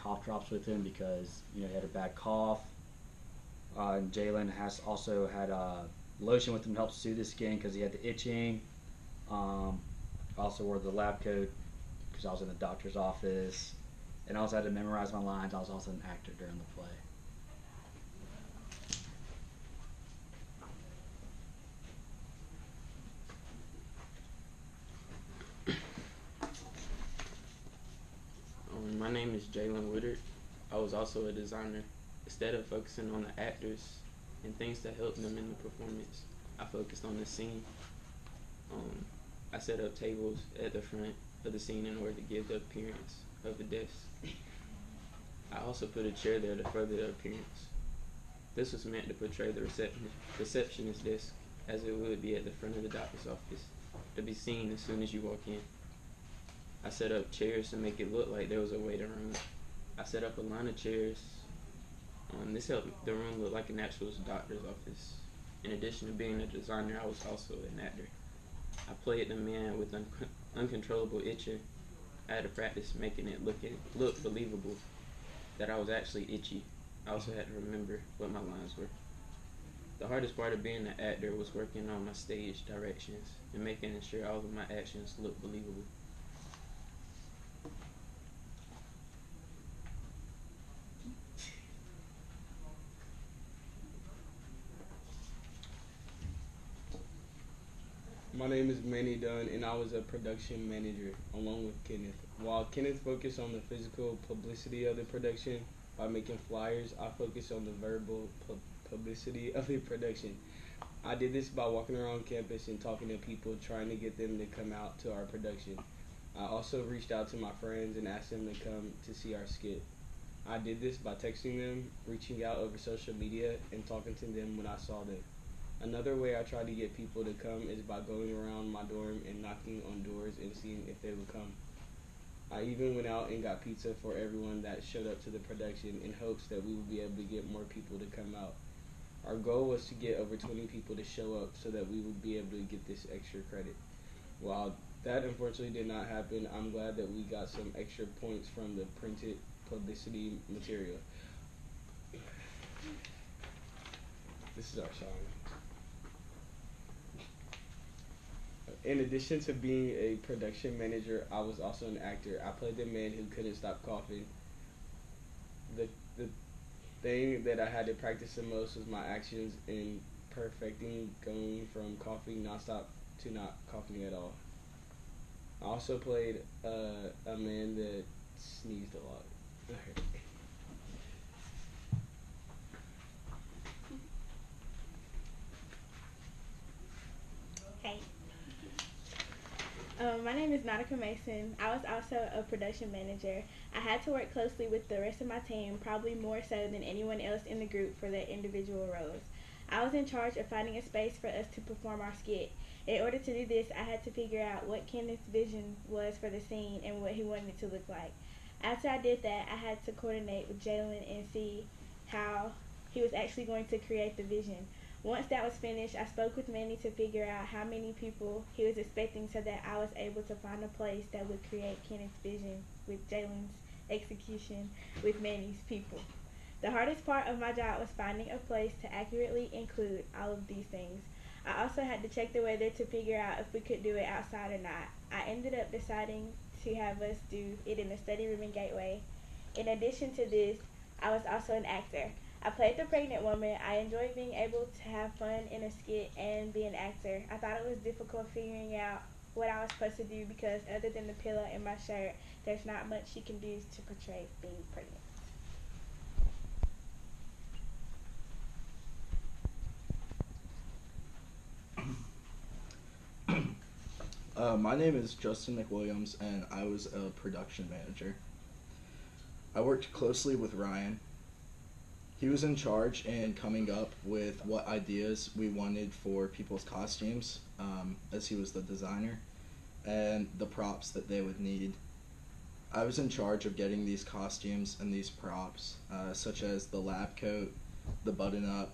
cough drops with him because he had a bad cough. And Jhalon has also had lotion with him to help soothe his skin because he had the itching. I also wore the lab coat because I was in the doctor's office, and I also had to memorize my lines. I was also an actor during the play. My name is Jhalon Woodard. I was also a designer. Instead of focusing on the actors and things that help them in the performance, I focused on the scene. I set up tables at the front of the scene in order to give the appearance of a desk. I also put a chair there to further the appearance. This was meant to portray the receptionist desk as it would be at the front of the doctor's office, to be seen as soon as you walk in. I set up chairs to make it look like there was a waiting room. I set up a line of chairs. This helped the room look like an actual doctor's office. In addition to being a designer, I was also an actor. I played the man with uncontrollable itching. I had to practice making it look believable that I was actually itchy. I also had to remember what my lines were. The hardest part of being an actor was working on my stage directions and making sure all of my actions looked believable. My name is Manny Dunn, and I was a production manager along with Kenneth. While Kenneth focused on the physical publicity of the production by making flyers, I focused on the verbal publicity of the production. I did this by walking around campus and talking to people, trying to get them to come out to our production. I also reached out to my friends and asked them to come to see our skit. I did this by texting them, reaching out over social media, and talking to them when I saw them. Another way I tried to get people to come is by going around my dorm and knocking on doors and seeing if they would come. I even went out and got pizza for everyone that showed up to the production in hopes that we would be able to get more people to come out. Our goal was to get over 20 people to show up so that we would be able to get this extra credit. While that unfortunately did not happen, I'm glad that we got some extra points from the printed publicity material. This is our song. In addition to being a production manager, I was also an actor. I played the man who couldn't stop coughing. The thing that I had to practice the most was my actions in perfecting going from coughing nonstop to not coughing at all. I also played a man that sneezed a lot. Hey. My name is Nautica Mason. I was also a production manager. I had to work closely with the rest of my team, probably more so than anyone else in the group for their individual roles. I was in charge of finding a space for us to perform our skit. In order to do this, I had to figure out what Kenneth's vision was for the scene and what he wanted it to look like. After I did that, I had to coordinate with Jhalon and see how he was actually going to create the vision. Once that was finished, I spoke with Manny to figure out how many people he was expecting so that I was able to find a place that would create Kenneth's vision with Jhalon's execution with Manny's people. The hardest part of my job was finding a place to accurately include all of these things. I also had to check the weather to figure out if we could do it outside or not. I ended up deciding to have us do it in the study room and gateway. In addition to this, I was also an actor. I played the pregnant woman. I enjoyed being able to have fun in a skit and be an actor. I thought it was difficult figuring out what I was supposed to do because other than the pillow in my shirt, there's not much you can do to portray being pregnant. My name is Justin McWilliams, and I was a production manager. I worked closely with Ryan. He was in charge in coming up with what ideas we wanted for people's costumes, as he was the designer, and the props that they would need. I was in charge of getting these costumes and these props, such as the lab coat, the button-up,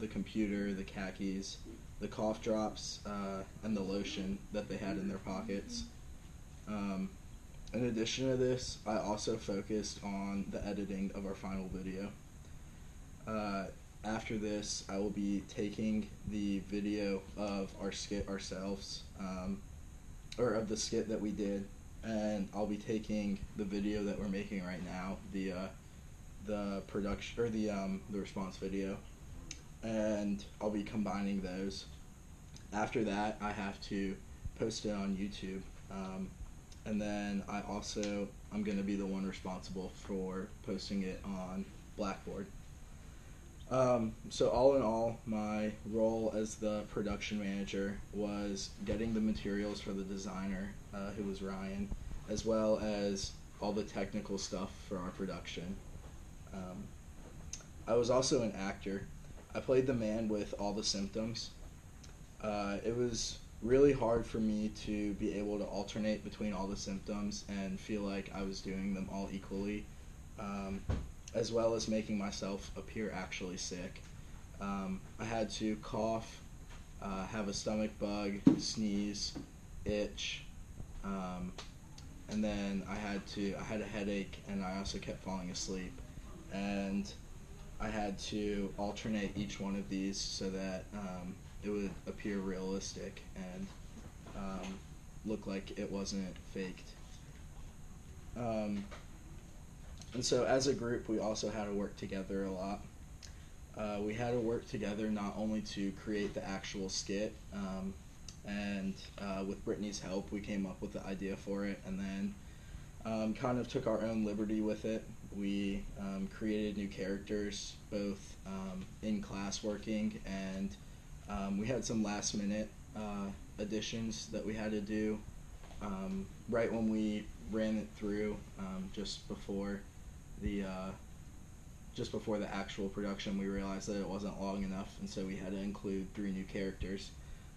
the computer, the khakis, the cough drops, and the lotion that they had in their pockets. In addition to this, I also focused on the editing of our final video. After this, I will be taking the video of our skit ourselves, or of the skit that we did, and I'll be taking the video that we're making right now, the production or the response video, and I'll be combining those. After that, I have to post it on YouTube, and then I'm going to be the one responsible for posting it on Blackboard. So all in all, my role as the production manager was getting the materials for the designer, who was Ryan, as well as all the technical stuff for our production. I was also an actor. I played the man with all the symptoms. It was really hard for me to be able to alternate between all the symptoms and feel like I was doing them all equally, as well as making myself appear actually sick. I had to cough, have a stomach bug, sneeze, itch, and then I had a headache, and I also kept falling asleep. And I had to alternate each one of these so that it would appear realistic and look like it wasn't faked. And so as a group, we also had to work together a lot. We had to work together not only to create the actual skit, and with Brittany's help, we came up with the idea for it, and then kind of took our own liberty with it. We created new characters, both in class working, and we had some last-minute additions that we had to do right when we ran it through, just before the actual production. We realized that it wasn't long enough, and so we had to include 3 new characters.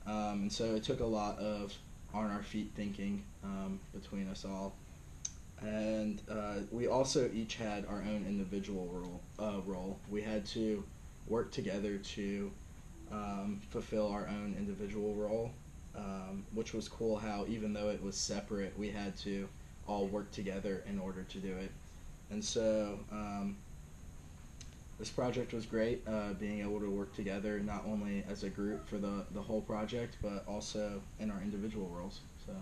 And so it took a lot of on our feet thinking between us all. And we also each had our own individual role. We had to work together to fulfill our own individual role, which was cool how even though it was separate, we had to all work together in order to do it. And so this project was great, being able to work together not only as a group for the whole project, but also in our individual roles. So